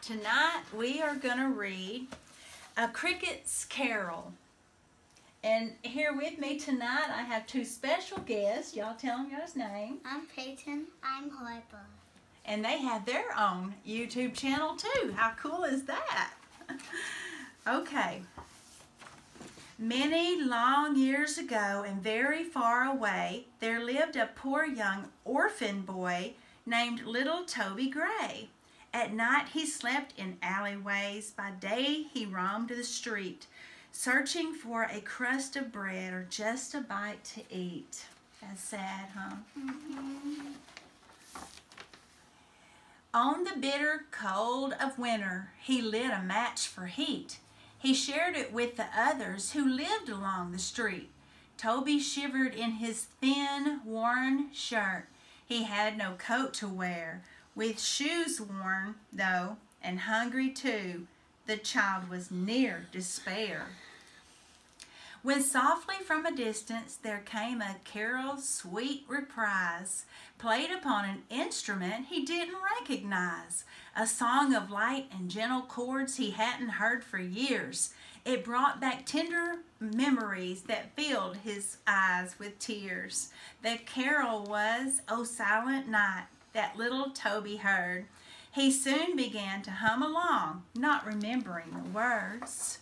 Tonight we are going to read A Cricket's Carol. And here with me tonight I have two special guests. Y'all tell them y'all's name. I'm Peyton. I'm Harper. And they have their own YouTube channel too. How cool is that? Okay. Many long years ago and very far away, there lived a poor young orphan boy named Little Toby Gray. At night he slept in alleyways. By day he roamed the street, searching for a crust of bread or just a bite to eat. That's sad, huh? Mm-hmm. On the bitter cold of winter, he lit a match for heat. He shared it with the others who lived along the street. Toby shivered in his thin, worn shirt. He had no coat to wear. With shoes worn, though, and hungry too, the child was near despair. When softly from a distance there came a carol's sweet reprise, played upon an instrument he didn't recognize, a song of light and gentle chords he hadn't heard for years. It brought back tender memories that filled his eyes with tears. The carol was, "O Silent Night," that little Toby heard. He soon began to hum along, not remembering the words.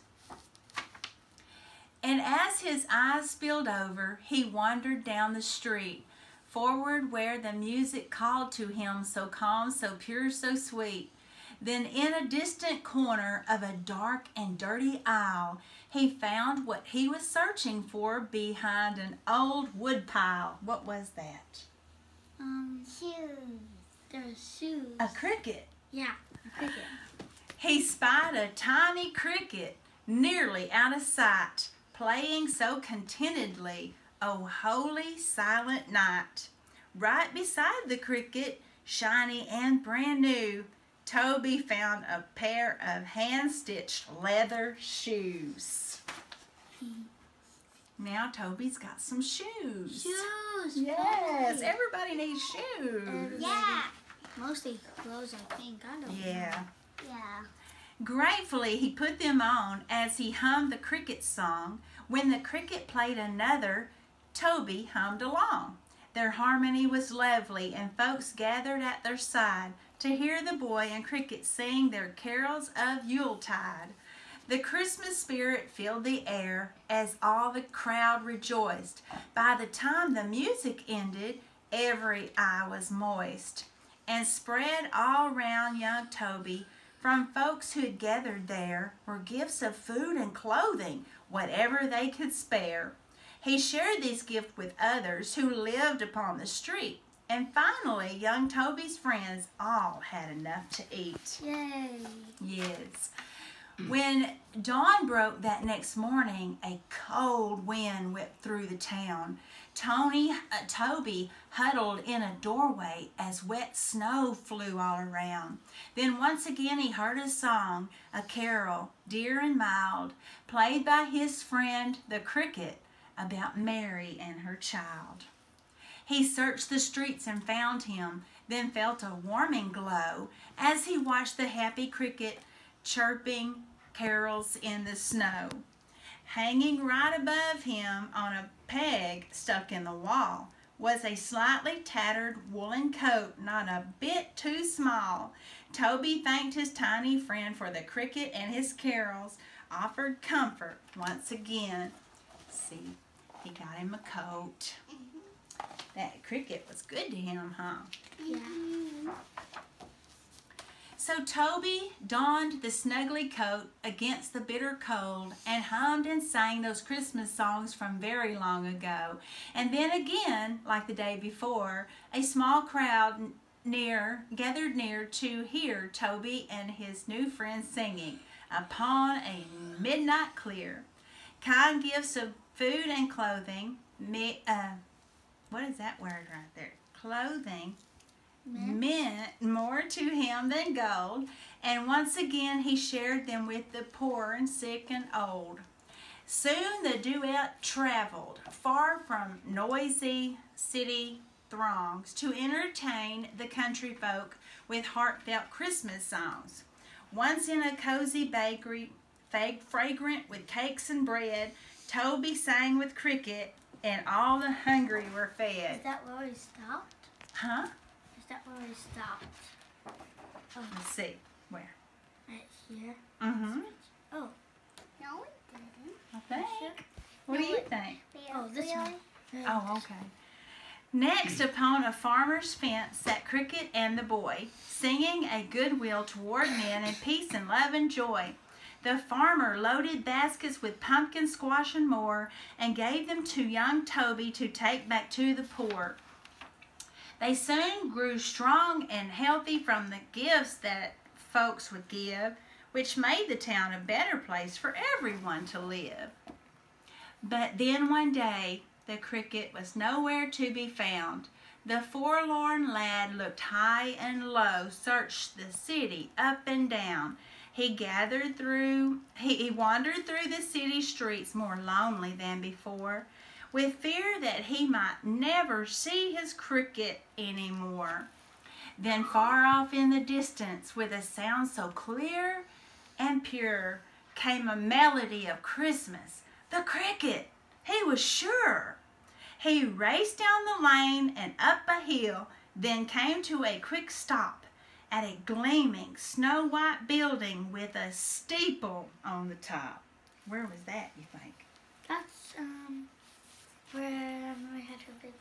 And as his eyes spilled over, he wandered down the street, forward where the music called to him, so calm, so pure, so sweet. Then in a distant corner of a dark and dirty aisle, he found what he was searching for behind an old wood pile. What was that? Shoes. There's shoes. A cricket. Yeah, a cricket. He spied a tiny cricket nearly out of sight, playing so contentedly, "O holy silent night." Right beside the cricket, shiny and brand new, Toby found a pair of hand-stitched leather shoes. Now Toby's got some shoes. Shoes. Yes, everybody needs shoes. Yeah. Mostly clothes, I think. I don't know. Yeah. Yeah. Gratefully he put them on as he hummed the cricket song. When the cricket played another, Toby hummed along. Their harmony was lovely, and folks gathered at their side to hear the boy and cricket sing their carols of Yuletide. The Christmas spirit filled the air as all the crowd rejoiced. By the time the music ended, every eye was moist. And spread all round young Toby, from folks who had gathered there, were gifts of food and clothing, whatever they could spare. He shared these gifts with others who lived upon the street. And finally, young Toby's friends all had enough to eat. Yay. Yes. When dawn broke that next morning, a cold wind whipped through the town. Toby huddled in a doorway as wet snow flew all around. Then once again he heard a song, a carol, dear and mild, played by his friend the cricket, about Mary and her child. He searched the streets and found him, then felt a warming glow as he watched the happy cricket chirping carols in the snow. Hanging right above him on a peg stuck in the wall was a slightly tattered woolen coat, not a bit too small. Toby thanked his tiny friend for the cricket, and his carols offered comfort once again. See, he got him a coat. That cricket was good to him, huh? Yeah. So Toby donned the snuggly coat against the bitter cold and hummed and sang those Christmas songs from very long ago. And then again, like the day before, a small crowd gathered near to hear Toby and his new friends singing, "Upon a midnight clear." Kind gifts of food and clothing, what is that word right there? Clothing. Meant more to him than gold, and once again he shared them with the poor and sick and old. Soon the duet traveled far from noisy city throngs to entertain the country folk with heartfelt Christmas songs. Once in a cozy bakery, fragrant with cakes and bread, Toby sang with Cricket, and all the hungry were fed. Is that where we stopped? Huh? Is that where we stopped? Oh. Let's see. Where? Right here? Mm-hmm. Oh. No, we didn't. I think. Sure? What do you think? Oh, this one. Oh, okay. Next, upon a farmer's fence sat Cricket and the boy, singing a goodwill toward men in peace and love and joy. The farmer loaded baskets with pumpkin, squash, and more, and gave them to young Toby to take back to the poor. They soon grew strong and healthy from the gifts that folks would give, which made the town a better place for everyone to live. But then one day, the Cricket was nowhere to be found. The forlorn lad looked high and low, searched the city up and down. He wandered through the city streets more lonely than before, with fear that he might never see his Cricket anymore. Then far off in the distance, with a sound so clear and pure, came a melody of Christmas. The Cricket, he was sure. He raced down the lane and up a hill, then came to a quick stop at a gleaming snow-white building with a steeple on the top. Where was that, you think? That's, where we had her baby.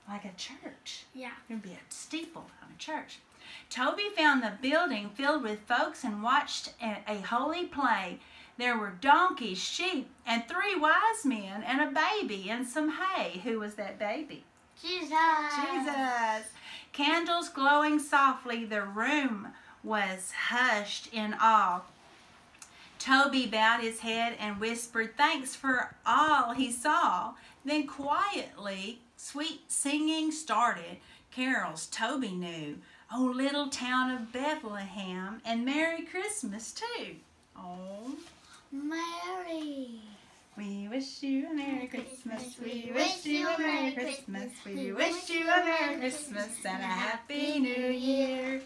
Like a church. Yeah. It would be a steeple on a church. Toby found the building filled with folks and watched a holy play. There were donkeys, sheep, and 3 wise men, and a baby and some hay. Who was that baby? Jesus. Jesus. Candles glowing softly, the room was hushed in awe. Toby bowed his head and whispered thanks for all he saw. Then quietly, sweet singing started. Carols Toby knew. Oh, little town of Bethlehem, and Merry Christmas too. Oh. Mary. We wish you a Merry Christmas. We wish you a Merry Christmas. We wish you a Merry Christmas and a Happy New Year.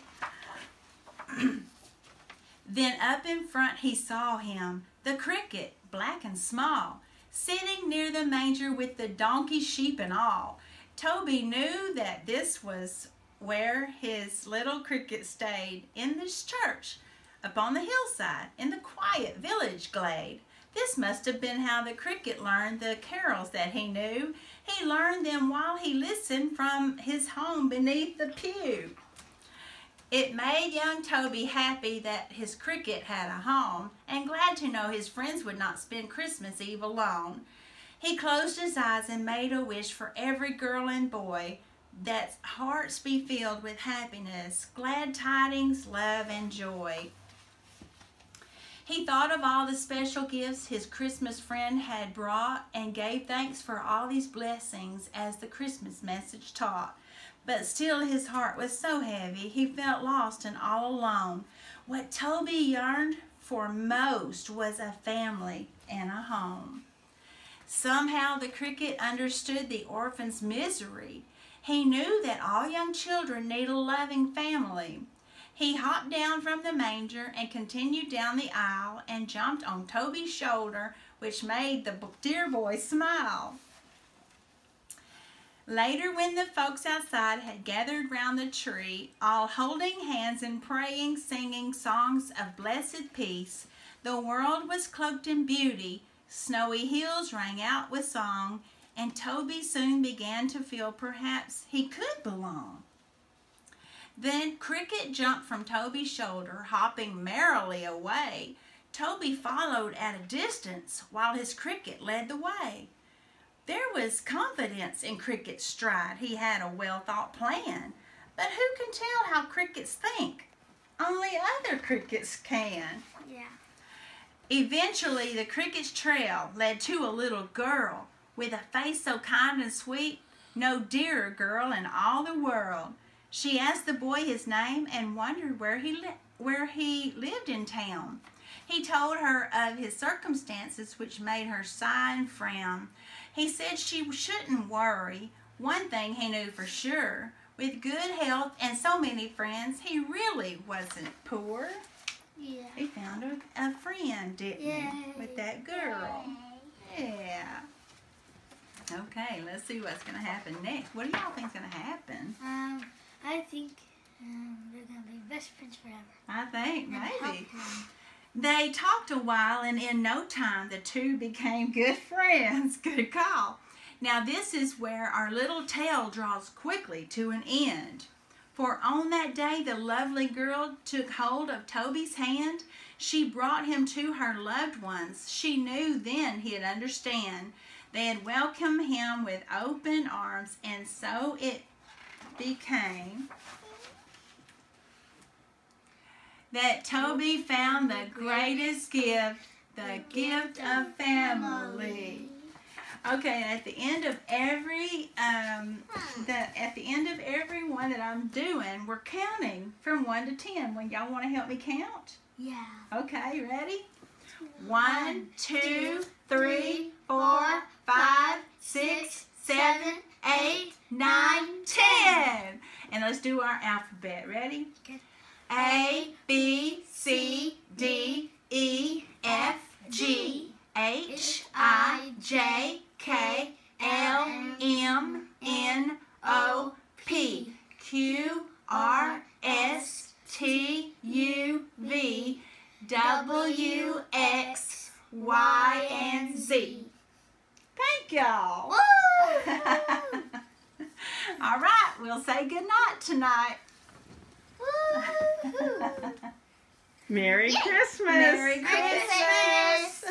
Then up in front he saw him, the Cricket, black and small, sitting near the manger with the donkey, sheep, and all. Toby knew that this was where his little Cricket stayed, in this church, up on the hillside, in the quiet village glade. This must have been how the Cricket learned the carols that he knew. He learned them while he listened from his home beneath the pew. It made young Toby happy that his Cricket had a home, and glad to know his friends would not spend Christmas Eve alone. He closed his eyes and made a wish for every girl and boy, that hearts be filled with happiness, glad tidings, love, and joy. He thought of all the special gifts his Christmas friend had brought and gave thanks for all these blessings as the Christmas message taught. But still his heart was so heavy, he felt lost and all alone. What Toby yearned for most was a family and a home. Somehow the Cricket understood the orphan's misery. He knew that all young children need a loving family. He hopped down from the manger and continued down the aisle and jumped on Toby's shoulder, which made the dear boy smile. Later, when the folks outside had gathered round the tree, all holding hands and praying, singing songs of blessed peace, the world was cloaked in beauty, snowy hills rang out with song, and Toby soon began to feel perhaps he could belong. Then Cricket jumped from Toby's shoulder, hopping merrily away. Toby followed at a distance while his Cricket led the way. There was confidence in Cricket's stride. He had a well-thought plan. But who can tell how Crickets think? Only other Crickets can. Yeah. Eventually, the Cricket's trail led to a little girl with a face so kind and sweet, no dearer girl in all the world. She asked the boy his name and wondered where he lived in town. He told her of his circumstances, which made her sigh and frown. He said she shouldn't worry. One thing he knew for sure, with good health and so many friends, he really wasn't poor. Yeah. He found a friend, didn't we? With that girl. Yeah. Okay, let's see what's going to happen next. What do y'all think is going to happen? I think they're going to be best friends forever. I think maybe. Help him. They talked a while, and in no time, the two became good friends. Good call. Now, this is where our little tale draws quickly to an end. For on that day, the lovely girl took hold of Toby's hand. She brought him to her loved ones. She knew then he'd understand. They'd welcome him with open arms, and so it became that Toby found the greatest gift, the gift of family. Okay, at the end of every one that I'm doing, we're counting from 1 to 10. When y'all want to help me count? Yeah. Okay, ready? 1, 2, 3, 4, 5, 6, 7, 8, 9, 10. And let's do our alphabet. Ready? Okay. A, B, C, D, E, F, G, H, I, J, K, L, M, N, O, P, Q, R, S, T, U, V, W, X, Y, and Z. Thank y'all. All right, we'll say goodnight tonight. Merry Christmas! Merry Christmas!